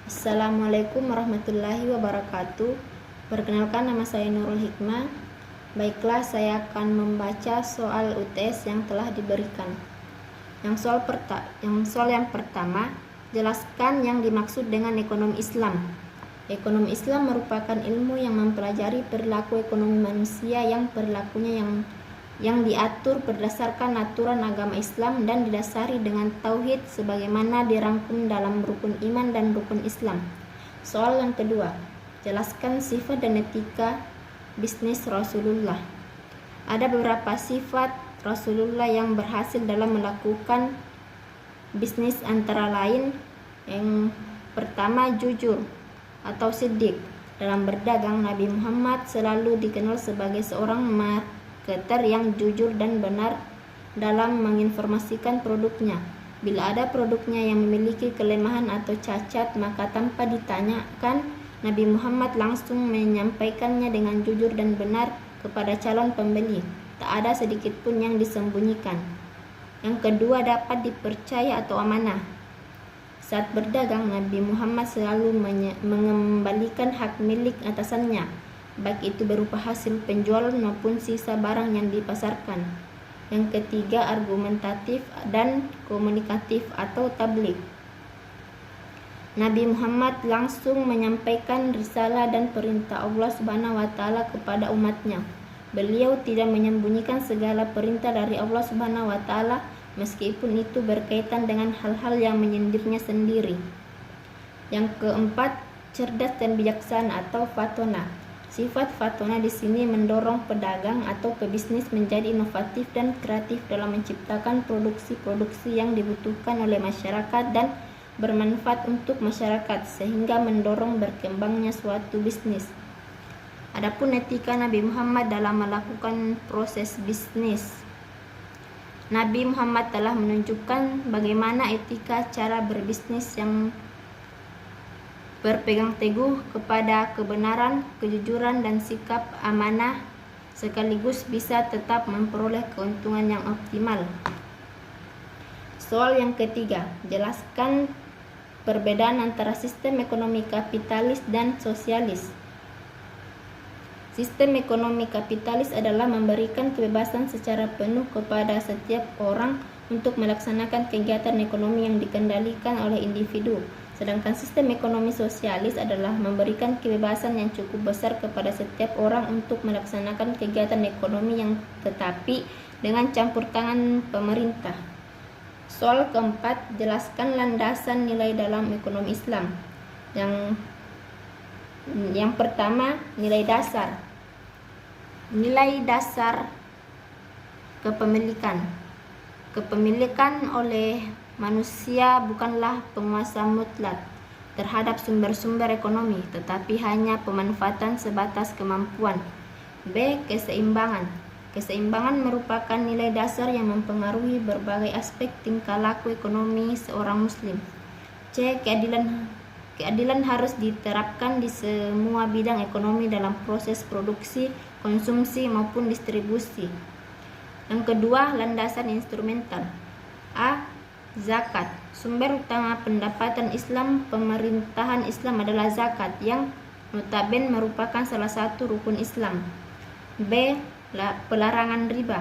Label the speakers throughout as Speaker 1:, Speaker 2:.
Speaker 1: Assalamualaikum warahmatullahi wabarakatuh. Perkenalkan, nama saya Nurul Hikmah. Baiklah, saya akan membaca soal UTS yang telah diberikan. Yang soal yang pertama, jelaskan yang dimaksud dengan ekonomi Islam. Ekonomi Islam merupakan ilmu yang mempelajari perilaku ekonomi manusia yang perilakunya yang diatur berdasarkan aturan agama Islam dan didasari dengan tauhid sebagaimana dirangkum dalam rukun iman dan rukun Islam. Soal yang kedua, jelaskan sifat dan etika bisnis Rasulullah. Ada beberapa sifat Rasulullah yang berhasil dalam melakukan bisnis, antara lain yang pertama, jujur atau siddiq. Dalam berdagang, Nabi Muhammad selalu dikenal sebagai seorang marketer yang jujur dan benar dalam menginformasikan produknya. Bila ada produknya yang memiliki kelemahan atau cacat, maka tanpa ditanyakan, Nabi Muhammad langsung menyampaikannya dengan jujur dan benar kepada calon pembeli. Tak ada sedikit pun yang disembunyikan. Yang kedua, dapat dipercaya atau amanah. Saat berdagang, Nabi Muhammad selalu mengembalikan hak milik atasannya, baik itu berupa hasil penjualan maupun sisa barang yang dipasarkan. Yang ketiga, argumentatif dan komunikatif atau tabligh. Nabi Muhammad langsung menyampaikan risalah dan perintah Allah Subhanahu wa taala kepada umatnya. Beliau tidak menyembunyikan segala perintah dari Allah Subhanahu wa taala, meskipun itu berkaitan dengan hal-hal yang menyindirnya sendiri. Yang keempat, cerdas dan bijaksana atau fatona. Sifat fatona di sini mendorong pedagang atau pebisnis menjadi inovatif dan kreatif dalam menciptakan produksi-produksi yang dibutuhkan oleh masyarakat dan bermanfaat untuk masyarakat, sehingga mendorong berkembangnya suatu bisnis. Adapun etika Nabi Muhammad dalam melakukan proses bisnis. Nabi Muhammad telah menunjukkan bagaimana etika cara berbisnis yang berpegang teguh kepada kebenaran, kejujuran, dan sikap amanah, sekaligus bisa tetap memperoleh keuntungan yang optimal. Soal yang ketiga, jelaskan perbedaan antara sistem ekonomi kapitalis dan sosialis. Sistem ekonomi kapitalis adalah memberikan kebebasan secara penuh kepada setiap orang untuk melaksanakan kegiatan ekonomi yang dikendalikan oleh individu. Sedangkan sistem ekonomi sosialis adalah memberikan kebebasan yang cukup besar kepada setiap orang untuk melaksanakan kegiatan ekonomi yang tetapi dengan campur tangan pemerintah. Soal keempat, jelaskan landasan nilai dalam ekonomi Islam. Yang pertama, nilai dasar. Nilai dasar kepemilikan. Kepemilikan oleh manusia bukanlah penguasa mutlak terhadap sumber-sumber ekonomi, tetapi hanya pemanfaatan sebatas kemampuan. B. Keseimbangan. Keseimbangan merupakan nilai dasar yang mempengaruhi berbagai aspek tingkah laku ekonomi seorang muslim. C. Keadilan harus diterapkan di semua bidang ekonomi dalam proses produksi, konsumsi, maupun distribusi. Yang kedua, landasan instrumental. A. Zakat. Sumber utama pendapatan Islam, pemerintahan Islam adalah zakat, yang notabene merupakan salah satu rukun Islam. B. Pelarangan riba.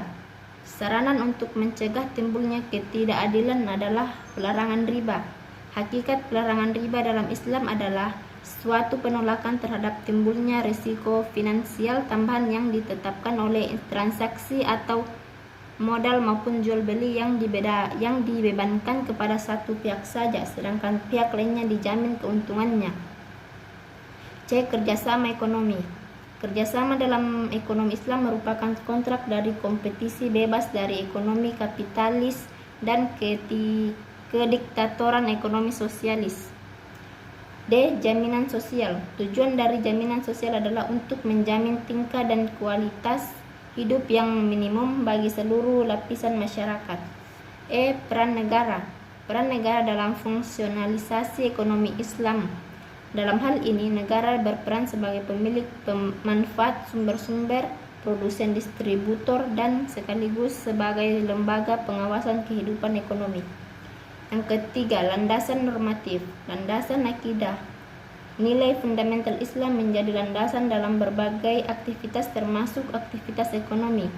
Speaker 1: Saranan untuk mencegah timbulnya ketidakadilan adalah pelarangan riba. Hakikat pelarangan riba dalam Islam adalah suatu penolakan terhadap timbulnya risiko finansial tambahan yang ditetapkan oleh transaksi atau modal maupun jual beli yang dibebankan kepada satu pihak saja, sedangkan pihak lainnya dijamin keuntungannya. C. Kerjasama ekonomi. Kerjasama dalam ekonomi Islam merupakan kontrak dari kompetisi bebas dari ekonomi kapitalis dan kediktatoran ekonomi sosialis. D. Jaminan sosial. Tujuan dari jaminan sosial adalah untuk menjamin tingkat dan kualitas hidup yang minimum bagi seluruh lapisan masyarakat. E. Peran negara. Peran negara dalam fungsionalisasi ekonomi Islam. Dalam hal ini, negara berperan sebagai pemilik pemanfaat sumber-sumber, produsen, distributor, dan sekaligus sebagai lembaga pengawasan kehidupan ekonomi. Yang ketiga, landasan normatif. Landasan akidah. Nilai fundamental Islam menjadi landasan dalam berbagai aktivitas termasuk aktivitas ekonomi.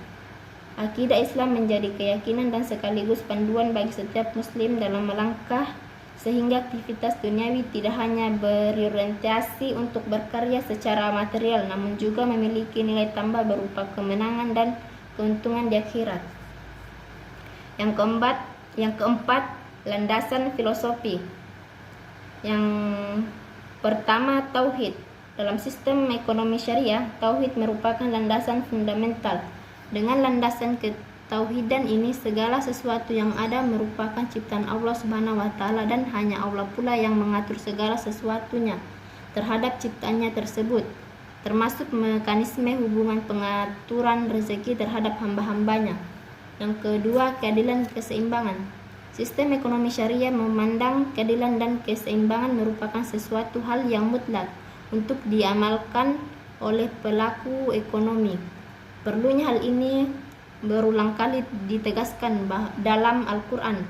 Speaker 1: Akidah Islam menjadi keyakinan dan sekaligus panduan bagi setiap muslim dalam melangkah sehingga aktivitas duniawi tidak hanya berorientasi untuk berkarya secara material namun juga memiliki nilai tambah berupa kemenangan dan keuntungan di akhirat. Yang keempat, landasan filosofi. Yang pertama, tauhid. Dalam sistem ekonomi syariah, tauhid merupakan landasan fundamental. Dengan landasan ketauhidan ini, segala sesuatu yang ada merupakan ciptaan Allah Subhanahu wa taala dan hanya Allah pula yang mengatur segala sesuatunya terhadap ciptaannya tersebut, termasuk mekanisme hubungan pengaturan rezeki terhadap hamba-hambanya. Yang kedua, keadilan keseimbangan. Sistem ekonomi syariah memandang keadilan dan keseimbangan merupakan sesuatu hal yang mutlak untuk diamalkan oleh pelaku ekonomi. Perlunya hal ini berulang kali ditegaskan dalam Al-Quran.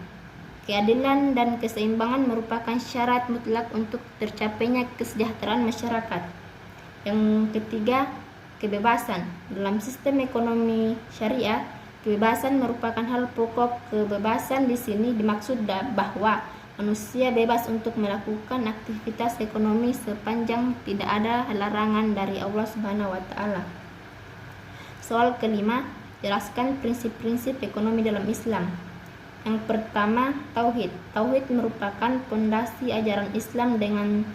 Speaker 1: Keadilan dan keseimbangan merupakan syarat mutlak untuk tercapainya kesejahteraan masyarakat. Yang ketiga, kebebasan. Dalam sistem ekonomi syariah, kebebasan merupakan hal pokok. Kebebasan di sini dimaksud bahwa manusia bebas untuk melakukan aktivitas ekonomi sepanjang tidak ada larangan dari Allah Subhanahu wa taala. Soal kelima, jelaskan prinsip-prinsip ekonomi dalam Islam. Yang pertama, tauhid. Tauhid merupakan pondasi ajaran Islam. Dengan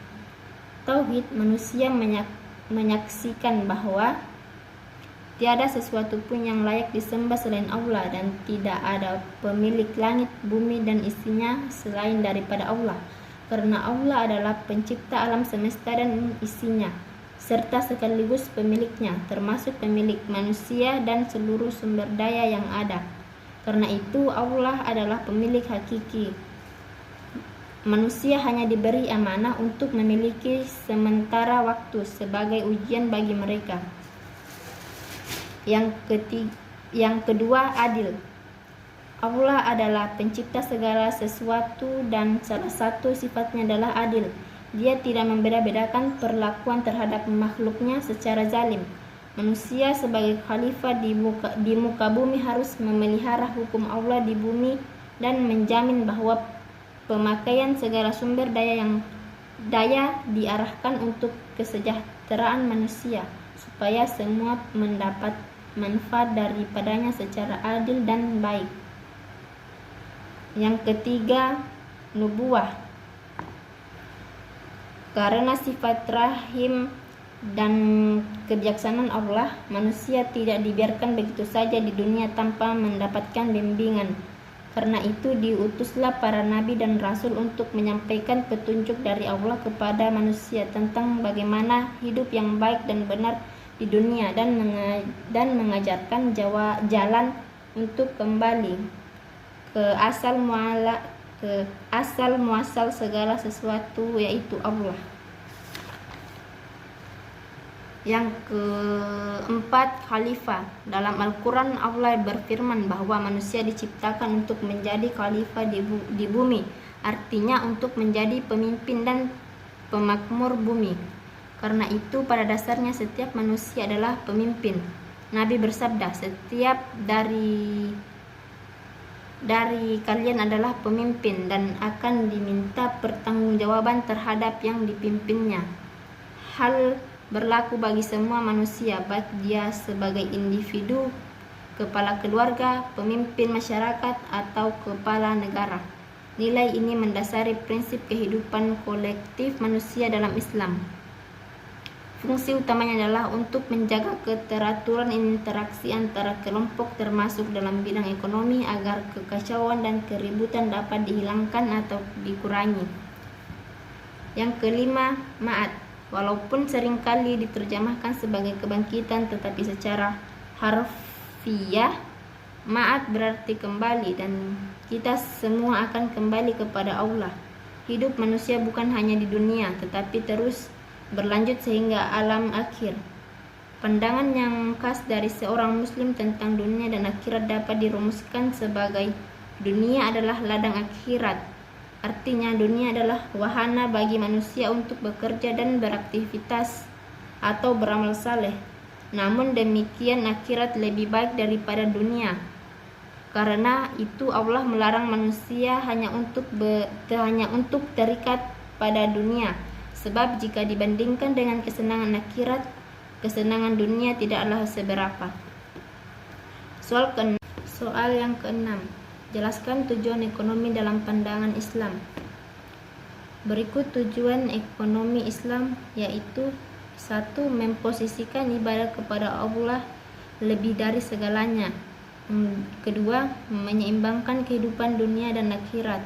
Speaker 1: tauhid, manusia menyaksikan bahwa tiada sesuatu pun yang layak disembah selain Allah dan tidak ada pemilik langit, bumi dan isinya selain daripada Allah. Karena Allah adalah pencipta alam semesta dan isinya, serta sekaligus pemiliknya, termasuk pemilik manusia dan seluruh sumber daya yang ada. Karena itu Allah adalah pemilik hakiki. Manusia hanya diberi amanah untuk memiliki sementara waktu sebagai ujian bagi mereka. Yang kedua, adil. Allah adalah pencipta segala sesuatu dan salah satu sifatnya adalah adil. Dia tidak membeda-bedakan perlakuan terhadap makhluknya secara zalim. Manusia sebagai khalifah di muka bumi harus memelihara hukum Allah di bumi dan menjamin bahwa pemakaian segala sumber daya diarahkan untuk kesejahteraan manusia supaya semua mendapat manfaat daripadanya secara adil dan baik. Yang ketiga, nubuwah. Karena sifat rahim dan kebijaksanaan Allah, manusia tidak dibiarkan begitu saja di dunia tanpa mendapatkan bimbingan. Karena itu diutuslah para nabi dan rasul untuk menyampaikan petunjuk dari Allah kepada manusia tentang bagaimana hidup yang baik dan benar di dunia dan mengajarkan jalan untuk kembali ke asal muasal segala sesuatu, yaitu Allah. Yang keempat, khalifah. Dalam Al-Quran Allah berfirman bahwa manusia diciptakan untuk menjadi khalifah di bumi, artinya untuk menjadi pemimpin dan pemakmur bumi. Karena itu pada dasarnya setiap manusia adalah pemimpin. Nabi bersabda, setiap dari kalian adalah pemimpin dan akan diminta pertanggungjawaban terhadap yang dipimpinnya. Hal berlaku bagi semua manusia, baik dia sebagai individu, kepala keluarga, pemimpin masyarakat, atau kepala negara. Nilai ini mendasari prinsip kehidupan kolektif manusia dalam Islam. Fungsi utamanya adalah untuk menjaga keteraturan interaksi antara kelompok termasuk dalam bidang ekonomi agar kekacauan dan keributan dapat dihilangkan atau dikurangi. Yang kelima, ma'ad. Walaupun seringkali diterjemahkan sebagai kebangkitan, tetapi secara harfiah ma'ad berarti kembali dan kita semua akan kembali kepada Allah. Hidup manusia bukan hanya di dunia tetapi terus berlanjut sehingga alam akhir. Pandangan yang khas dari seorang muslim tentang dunia dan akhirat dapat dirumuskan sebagai dunia adalah ladang akhirat Artinya dunia adalah wahana bagi manusia untuk bekerja dan beraktivitas atau beramal saleh. Namun demikian akhirat lebih baik daripada dunia. Karena itu Allah melarang manusia hanya untuk terikat pada dunia. Sebab jika dibandingkan dengan kesenangan akhirat, kesenangan dunia tidaklah seberapa. Soal yang keenam. Jelaskan tujuan ekonomi dalam pandangan Islam. Berikut tujuan ekonomi Islam, yaitu 1. Memposisikan ibadah kepada Allah lebih dari segalanya. Kedua, menyeimbangkan kehidupan dunia dan akhirat.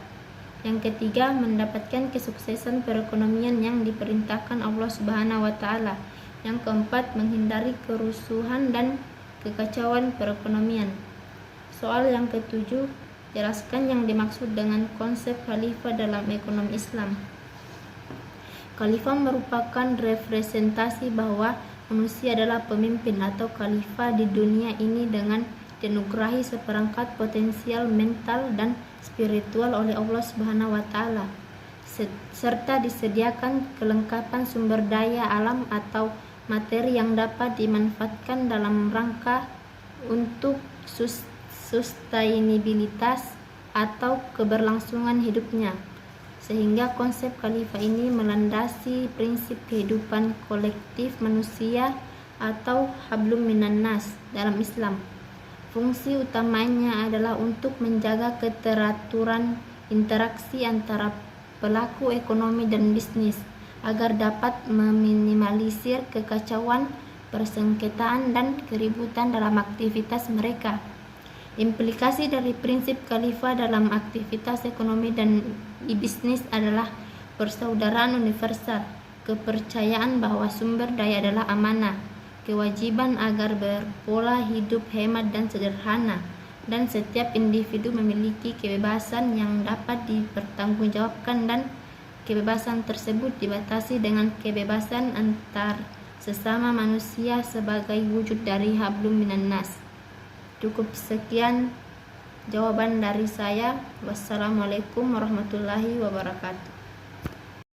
Speaker 1: Yang ketiga, mendapatkan kesuksesan perekonomian yang diperintahkan Allah Subhanahu wa Ta'ala. Yang keempat, menghindari kerusuhan dan kekacauan perekonomian. Soal yang ketujuh, jelaskan yang dimaksud dengan konsep khalifah dalam ekonomi Islam. Khalifah merupakan representasi bahwa manusia adalah pemimpin atau khalifah di dunia ini dengan dianugerahi seperangkat potensial mental dan spiritual oleh Allah Subhanahu wa Ta'ala, serta disediakan kelengkapan sumber daya alam atau materi yang dapat dimanfaatkan dalam rangka untuk sustainabilitas atau keberlangsungan hidupnya. Sehingga konsep khalifah ini melandasi prinsip kehidupan kolektif manusia atau hablum minan nas dalam Islam. Fungsi utamanya adalah untuk menjaga keteraturan interaksi antara pelaku ekonomi dan bisnis agar dapat meminimalisir kekacauan, persengketaan, dan keributan dalam aktivitas mereka. Implikasi dari prinsip khalifah dalam aktivitas ekonomi dan bisnis adalah persaudaraan universal, kepercayaan bahwa sumber daya adalah amanah, kewajiban agar berpola hidup hemat dan sederhana, dan setiap individu memiliki kebebasan yang dapat dipertanggungjawabkan, dan kebebasan tersebut dibatasi dengan kebebasan antar sesama manusia sebagai wujud dari hablum minan nas. Cukup sekian jawaban dari saya. Wassalamualaikum warahmatullahi wabarakatuh.